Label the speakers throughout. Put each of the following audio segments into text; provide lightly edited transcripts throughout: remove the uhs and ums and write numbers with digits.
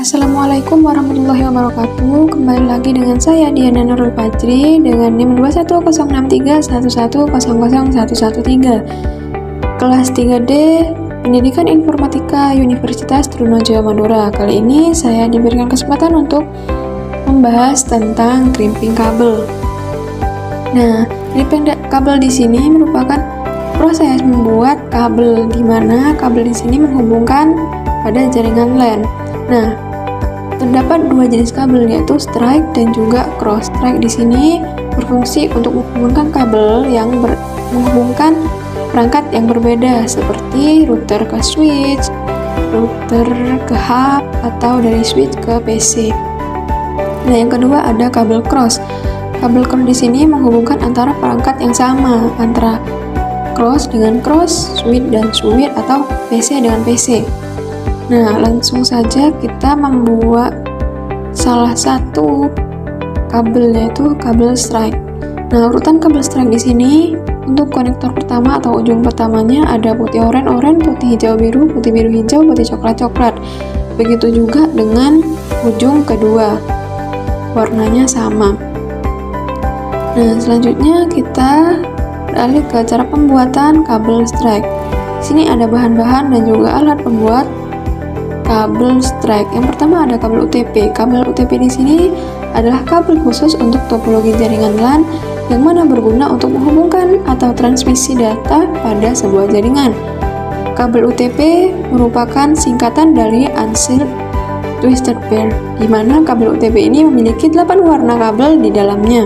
Speaker 1: Assalamualaikum warahmatullahi wabarakatuh. Kembali lagi dengan saya Diana Nurul Fajri dengan NIM 2106311010113. Kelas 3D Pendidikan Informatika Universitas Trunojoyo Madura. Kali ini saya diberikan kesempatan untuk membahas tentang crimping kabel. Nah, crimping kabel di sini merupakan proses membuat kabel di mana kabel di sini menghubungkan pada jaringan LAN. Nah, terdapat dua jenis kabel yaitu strike dan juga cross. Strike di sini berfungsi untuk menghubungkan kabel yang menghubungkan perangkat yang berbeda seperti router ke switch, router ke hub, atau dari switch ke PC. Nah, yang kedua ada kabel cross. Kabel cross di sini menghubungkan antara perangkat yang sama, antara cross dengan cross, switch dan switch, atau PC dengan PC. Nah, langsung saja kita membuat salah satu kabel, yaitu kabel strike. Nah, urutan kabel strike di sini untuk konektor pertama atau ujung pertamanya ada putih oranye, putih hijau biru, putih biru hijau, putih coklat. Begitu juga dengan ujung kedua, warnanya sama. Nah, selanjutnya kita beralih ke cara pembuatan kabel strike. Di sini ada bahan-bahan dan juga alat pembuat kabel strike. Yang pertama ada kabel UTP. Kabel UTP di sini adalah kabel khusus untuk topologi jaringan LAN yang mana berguna untuk menghubungkan atau transmisi data pada sebuah jaringan. Kabel UTP merupakan singkatan dari Unsealed Twisted Pair, di mana kabel UTP ini memiliki 8 warna kabel di dalamnya.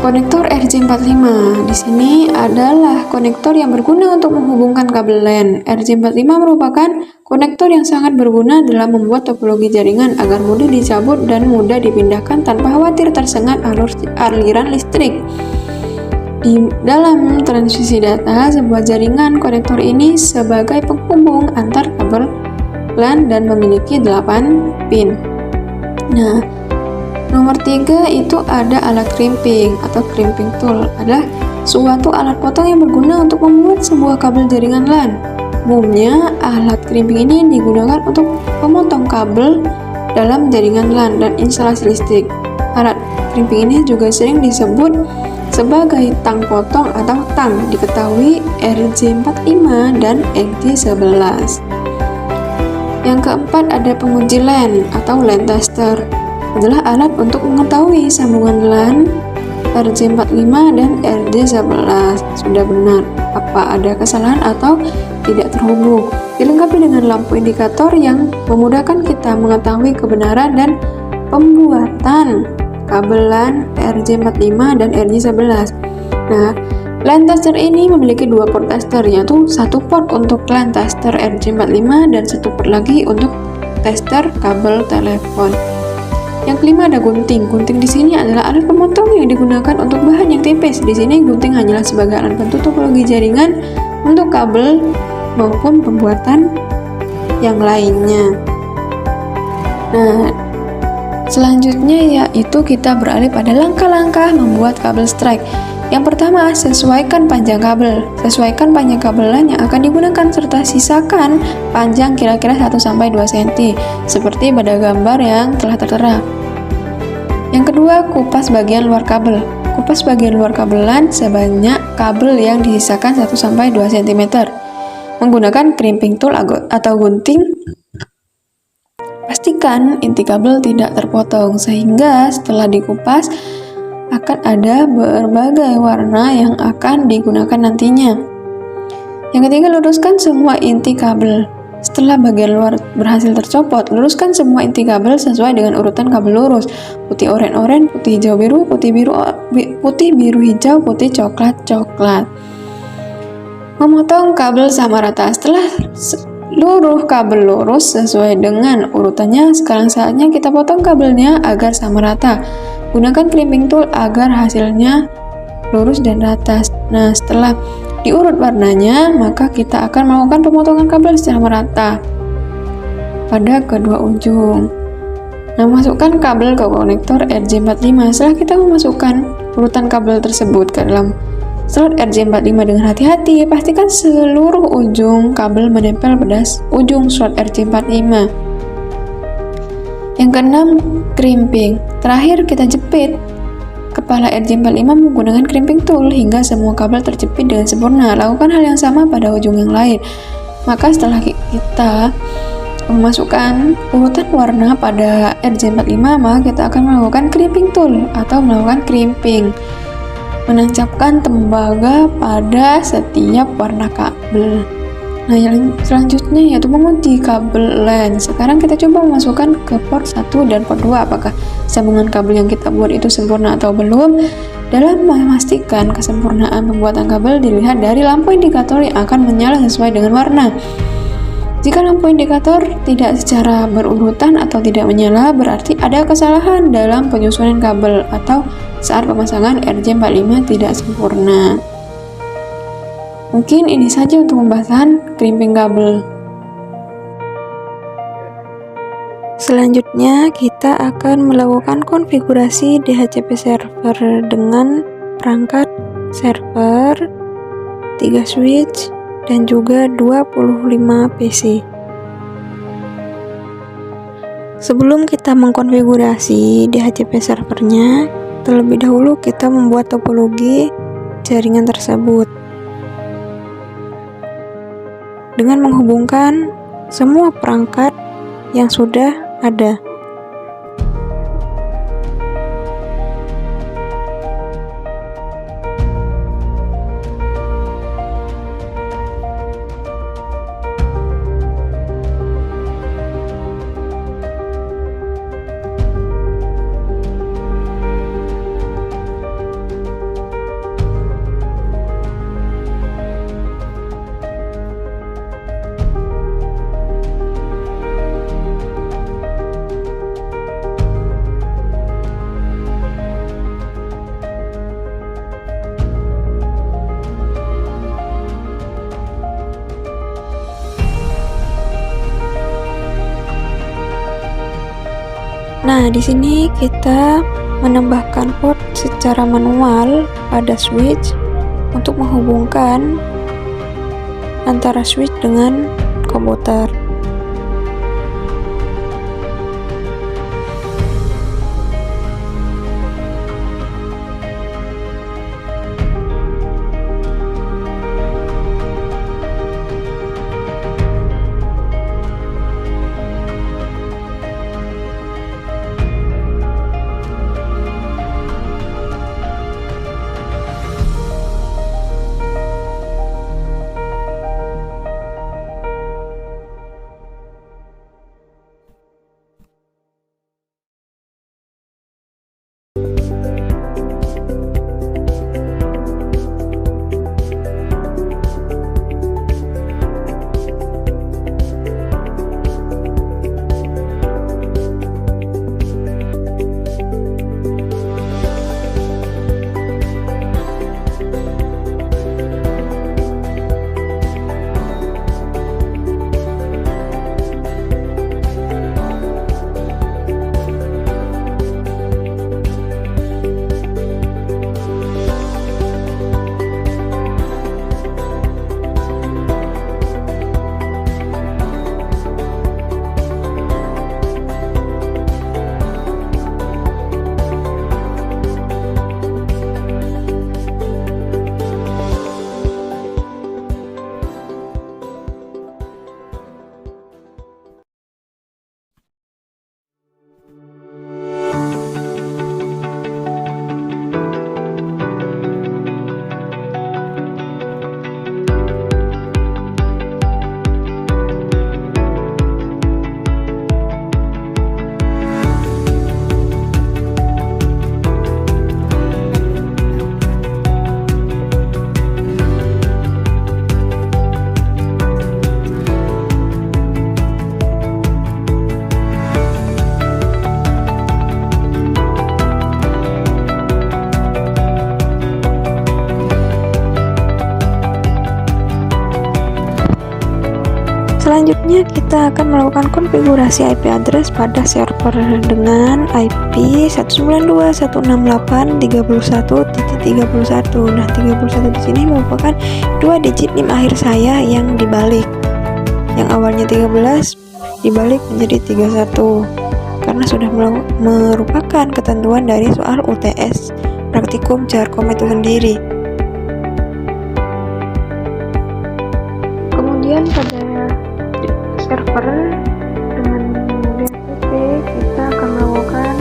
Speaker 1: Konektor RJ45 di sini adalah konektor yang berguna untuk menghubungkan kabel LAN. RJ45 merupakan konektor yang sangat berguna dalam membuat topologi jaringan agar mudah dicabut dan mudah dipindahkan tanpa khawatir tersengat aliran listrik. Di dalam transmisi data sebuah jaringan, konektor ini sebagai penghubung antar kabel LAN dan memiliki 8 pin. Nah, nomor 3 itu ada alat crimping atau crimping tool. Adalah suatu alat potong yang berguna untuk membuat sebuah kabel jaringan LAN. Umumnya, alat crimping ini digunakan untuk memotong kabel dalam jaringan LAN dan instalasi listrik. Alat crimping ini juga sering disebut sebagai tang potong atau tang, diketahui RJ45 dan RJ11. Yang keempat ada penguji LAN atau LAN tester. Adalah alat untuk mengetahui sambungan LAN RJ45 dan RJ11 sudah benar, apa ada kesalahan atau tidak terhubung. Dilengkapi dengan lampu indikator yang memudahkan kita mengetahui kebenaran dan pembuatan kabel LAN RJ45 dan RJ11. Nah, LAN tester ini memiliki dua port tester, yaitu satu port untuk LAN tester RJ45 dan satu port lagi untuk tester kabel telepon. Yang kelima ada gunting. Gunting di sini adalah alat pemotong yang digunakan untuk bahan yang tipis. Di sini gunting hanyalah sebagai alat bantu topologi jaringan untuk kabel maupun pembuatan yang lainnya. Nah, selanjutnya yaitu kita beralih pada langkah-langkah membuat kabel strike. Yang pertama, sesuaikan panjang kabel. Sesuaikan panjang kabel LAN yang akan digunakan serta sisakan panjang kira-kira 1-2 cm seperti pada gambar yang telah tertera. Yang kedua, kupas bagian luar kabel. Kupas bagian luar kabel LAN sebanyak kabel yang disisakan 1-2 cm. Menggunakan crimping tool atau gunting, pastikan inti kabel tidak terpotong sehingga setelah dikupas akan ada berbagai warna yang akan digunakan nantinya. Yang ketiga, luruskan semua inti kabel. Setelah bagian luar berhasil tercopot, luruskan semua inti kabel sesuai dengan urutan kabel lurus. Putih oranye, putih hijau biru, putih biru hijau, putih coklat. Memotong kabel sama rata. Setelah seluruh kabel lurus sesuai dengan urutannya, sekarang saatnya kita potong kabelnya agar sama rata. Gunakan crimping tool agar hasilnya lurus dan rata. Nah, setelah diurut warnanya, maka kita akan melakukan pemotongan kabel secara merata pada kedua ujung. Nah, masukkan kabel ke konektor RJ45. Setelah kita memasukkan urutan kabel tersebut ke dalam slot RJ45 dengan hati-hati, pastikan seluruh ujung kabel menempel pada ujung slot RJ45. keenam, crimping. Terakhir, kita jepit kepala RJ45 menggunakan crimping tool hingga semua kabel terjepit dengan sempurna. Lakukan hal yang sama pada ujung yang lain. Maka setelah kita memasukkan urutan warna pada RJ45, maka kita akan melakukan crimping tool atau melakukan crimping, menancapkan tembaga pada setiap warna kabel. Nah, yang selanjutnya yaitu mengunci kabel LAN. Sekarang kita coba memasukkan ke port 1 dan port 2 apakah sambungan kabel yang kita buat itu sempurna atau belum. Dalam memastikan kesempurnaan pembuatan kabel dilihat dari lampu indikator yang akan menyala sesuai dengan warna. Jika lampu indikator tidak secara berurutan atau tidak menyala, berarti ada kesalahan dalam penyusunan kabel atau saat pemasangan RJ45 tidak sempurna. Mungkin ini saja untuk pembahasan crimping kabel. Selanjutnya kita akan melakukan konfigurasi DHCP server dengan perangkat server, 3 switch, dan juga 25 PC. Sebelum kita mengkonfigurasi DHCP servernya, terlebih dahulu kita membuat topologi jaringan tersebut dengan menghubungkan semua perangkat yang sudah ada. Nah, di sini kita menambahkan port secara manual pada switch untuk menghubungkan antara switch dengan komputer. Selanjutnya kita akan melakukan konfigurasi IP address pada server dengan IP 192.168.31.31. Nah, 31 di sini merupakan 2 digit NIM akhir saya yang dibalik. Yang awalnya 13 dibalik menjadi 31. karena sudah merupakan ketentuan dari soal UTS praktikum Jarkom itu sendiri. Kemudian pada server dengan DHCP kita akan melakukan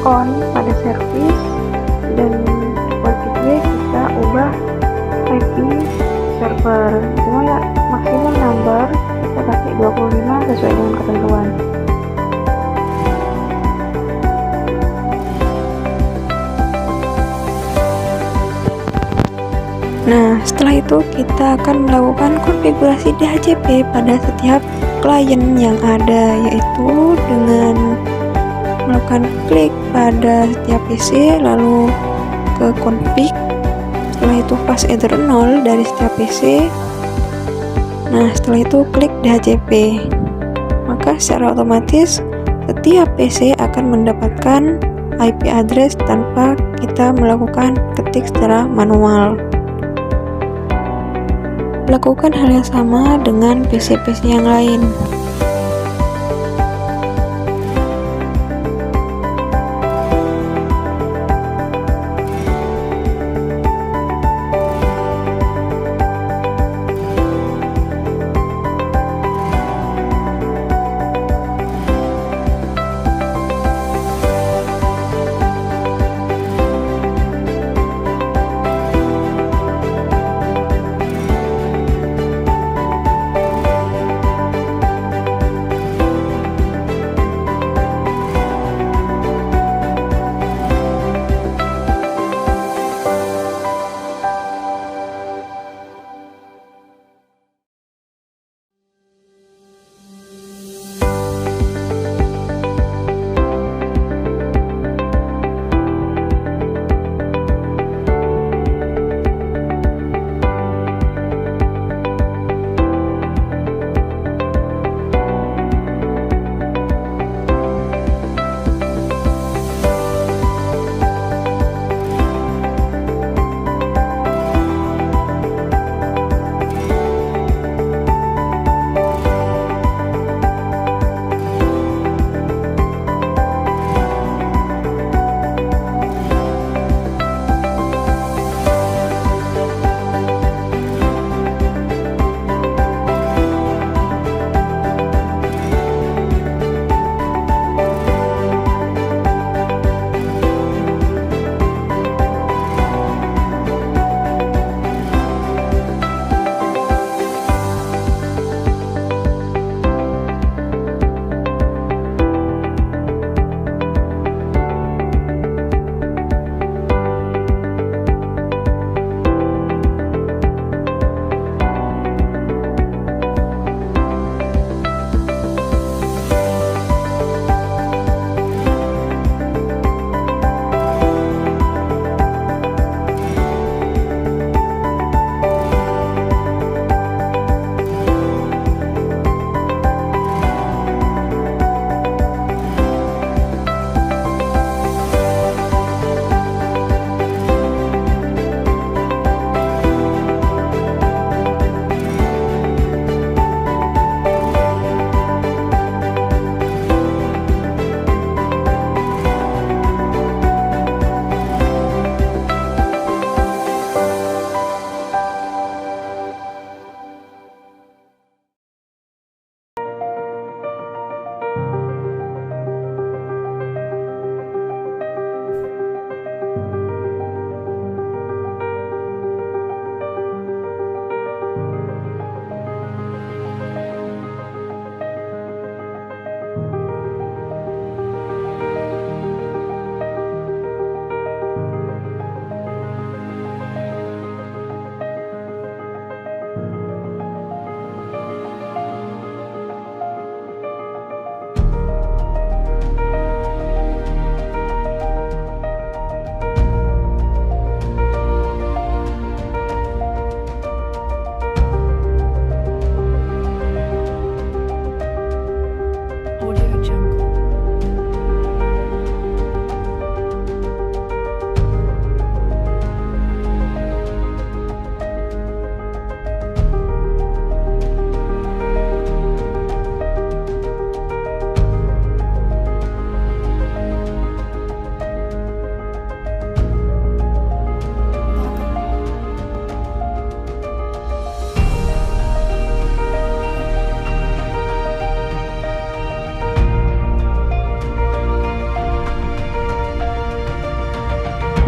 Speaker 1: on pada service, dan default gateway kita ubah IP server, cuma ya maksimum number kita pakai 25 sesuai dengan ketentuan. Nah, setelah itu kita akan melakukan konfigurasi DHCP pada setiap klien yang ada, yaitu dengan melakukan klik pada setiap PC, lalu ke config, setelah itu pass either 0 dari setiap PC. Nah, setelah itu klik DHCP, maka secara otomatis setiap PC akan mendapatkan IP address tanpa kita melakukan ketik secara manual. Lakukan hal yang sama dengan PC-PC yang lain.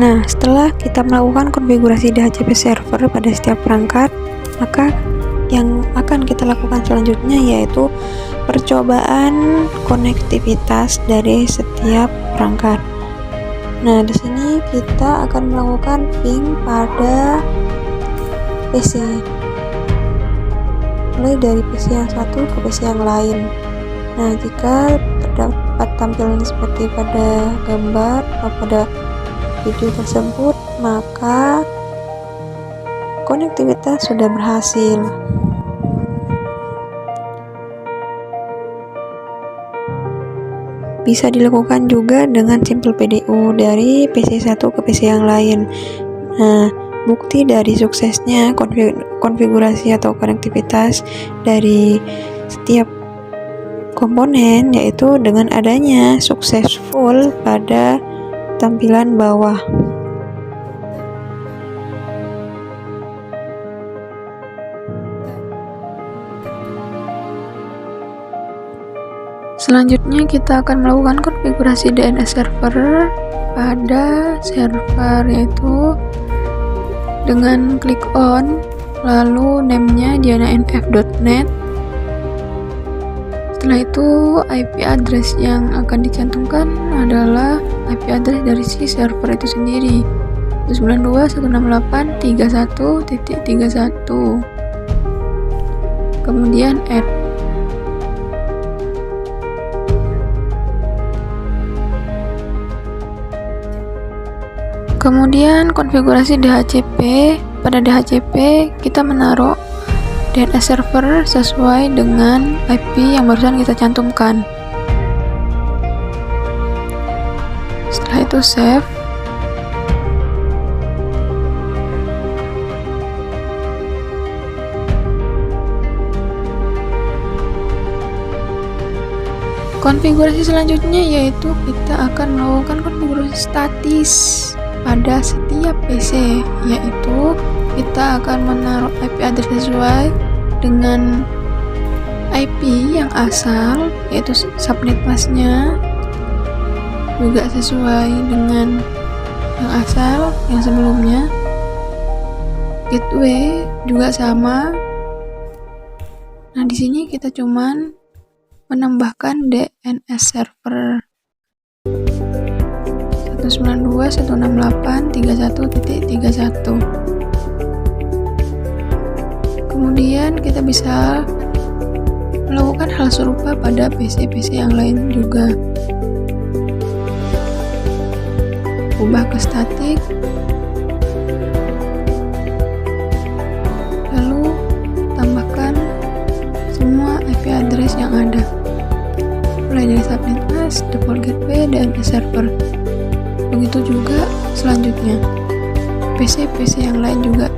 Speaker 1: Nah, setelah kita melakukan konfigurasi DHCP server pada setiap perangkat, maka yang akan kita lakukan selanjutnya yaitu percobaan konektivitas dari setiap perangkat. Nah, di sini kita akan melakukan ping pada PC, mulai dari PC yang satu ke PC yang lain. Nah, jika terdapat tampilan seperti pada gambar atau pada video tersebut, maka konektivitas sudah berhasil. Bisa dilakukan juga dengan simple PDU dari PC satu ke PC yang lain. Nah, bukti dari suksesnya konfigurasi atau konektivitas dari setiap komponen yaitu dengan adanya successful pada tampilan bawah. Selanjutnya kita akan melakukan konfigurasi DNS server pada server, yaitu dengan klik on, lalu name-nya diananf.net. Setelah itu IP address yang akan dicantumkan adalah IP address dari si server itu sendiri, 192.168.31.31. Kemudian add. Kemudian konfigurasi DHCP. Pada DHCP kita menaruh DNS server sesuai dengan IP yang barusan kita cantumkan. Setelah itu save. Konfigurasi selanjutnya yaitu kita akan melakukan konfigurasi statis pada setiap PC, yaitu kita akan menaruh IP address sesuai dengan IP yang asal, yaitu subnet masknya juga sesuai dengan yang asal yang sebelumnya. Gateway juga sama. Nah, di sini kita cuman menambahkan DNS server 192.168.31.31. Kemudian kita bisa melakukan hal serupa pada PC-PC yang lain juga. Ubah ke statik, lalu tambahkan semua IP address yang ada, mulai dari subnet mask, default gateway, dan server. Begitu juga selanjutnya PC-PC yang lain juga.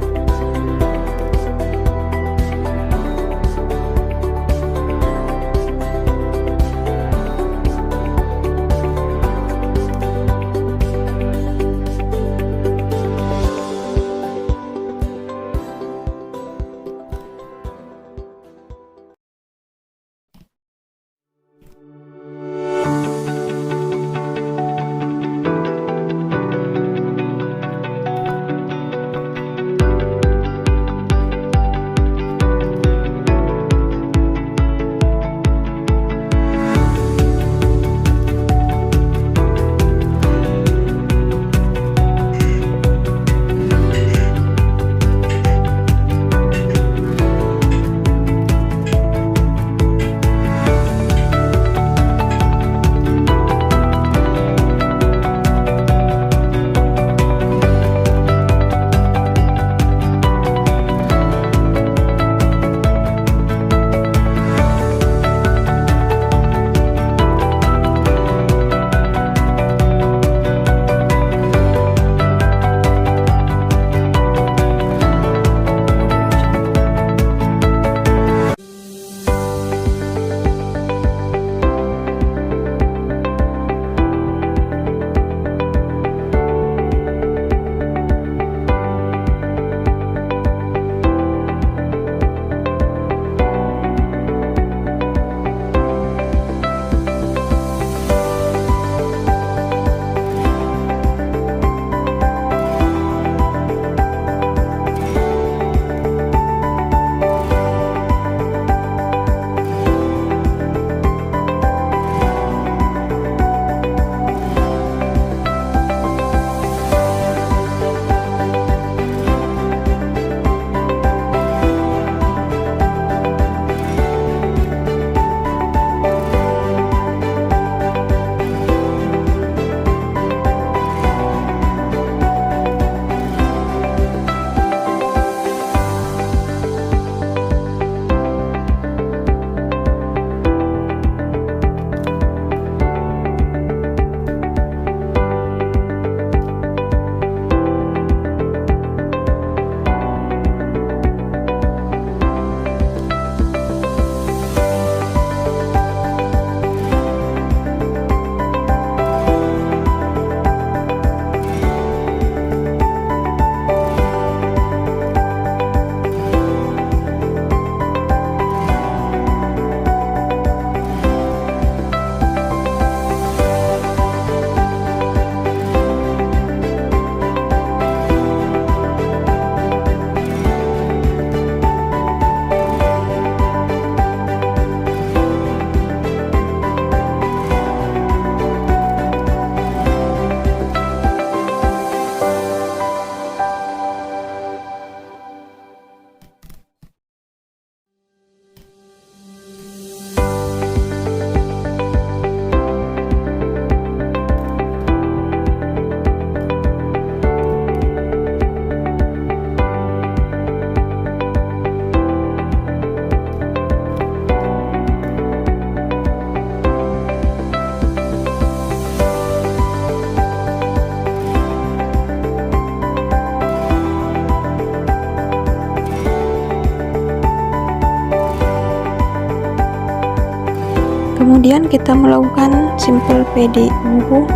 Speaker 1: Kemudian kita melakukan simple PDU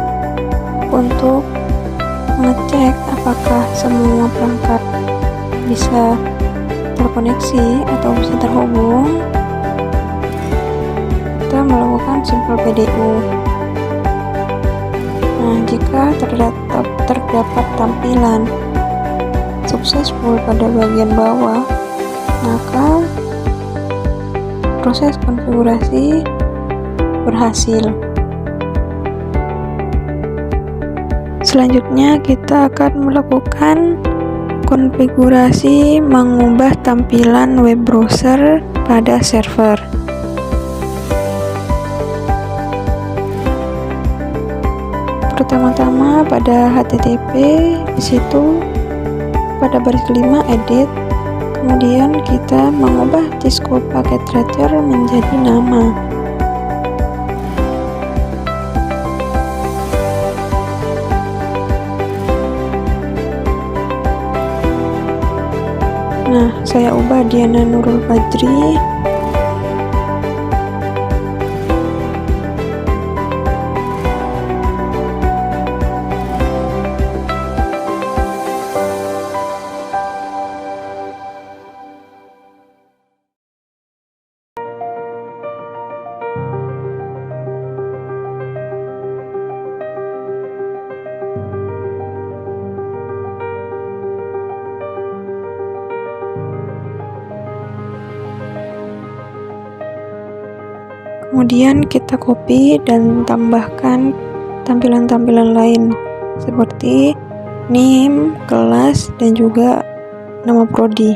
Speaker 1: untuk mengecek apakah semua perangkat bisa terkoneksi atau bisa terhubung. Kita melakukan simple PDU. Nah, jika terdapat tampilan successful pada bagian bawah, maka proses konfigurasi berhasil. Selanjutnya kita akan melakukan konfigurasi mengubah tampilan web browser pada server. Pertama-tama pada HTTP, di situ pada baris kelima edit, kemudian kita mengubah Cisco Packet Tracer menjadi nama. Nah, saya ubah Diana Nurul Fajri. Kemudian kita copy dan tambahkan tampilan-tampilan lain seperti name, kelas, dan juga nama prodi.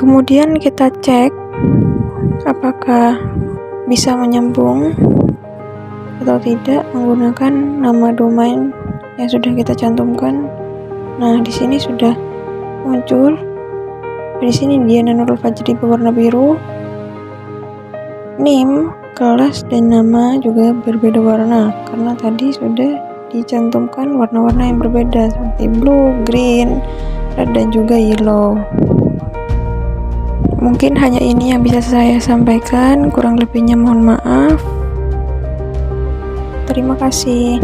Speaker 1: Kemudian kita cek apakah bisa menyambung atau tidak menggunakan nama domain yang sudah kita cantumkan. Nah, di sini sudah muncul. Di sini Diana Nurul Fajri berwarna biru. Name, kelas, dan nama juga berbeda warna karena tadi sudah dicantumkan warna-warna yang berbeda seperti blue, green, red, dan juga yellow. Mungkin hanya ini yang bisa saya sampaikan, kurang lebihnya mohon maaf. Terima kasih.